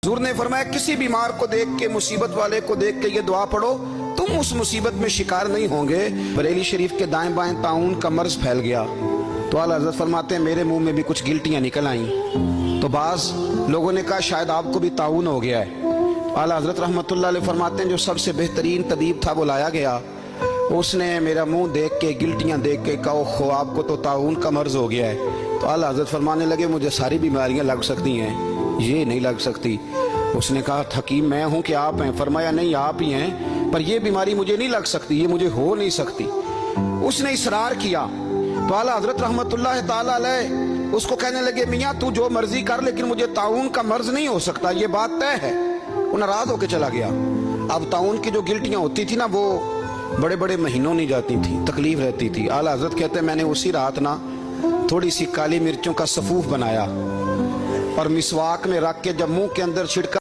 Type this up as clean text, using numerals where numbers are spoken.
हुजूर ने फरमाया किसी बीमार को देख के, मुसीबत वाले को देख के ये दुआ पढ़ो, तुम उस मुसीबत में शिकार नहीं होंगे। बरेली शरीफ के दाएं बाएं ताउन का मर्ज फैल गया तो आला हज़रत फरमाते हैं मेरे मुंह में भी कुछ गिल्टियां निकल आईं। तो बाज लोगों ने कहा शायद आपको भी ताउन हो गया है। आला हज़रत रहमतुल्लाह अलैह फरमाते हैं जो सबसे बेहतरीन तबीब था वो लाया गया, उसने मेरा मुंह देख के, गिल्टियां देख के कहा खो आपको तो ताउन का मर्ज हो गया है। तो आला हज़रत फरमाने लगे मुझे सारी बीमारियां लग सकती हैं, ये नहीं लग सकती। उसने कहा हकीम मैं हूं कि आप हैं? फरमाया नहीं आप ही हैं, पर ये बीमारी मुझे नहीं लग सकती, ये मुझे हो नहीं सकती। उसने इसरार किया तो आला हज़रत रहमतुल्लाह ताला अलैह उसको कहने लगे मियाँ तू जो मर्जी कर लेकिन मुझे ताउन का मर्ज नहीं हो सकता, ये बात तय है। वो नाराज होकर चला गया। अब ताउन की जो गिल्टियां होती थी ना वो बड़े बड़े महीनों नहीं जाती थी, तकलीफ रहती थी। आला हज़रत कहते हैं मैंने उसी रात ना थोड़ी सी काली मिर्चों का सफूफ बनाया और मिसवाक में रख के जब मुंह के अंदर छिड़का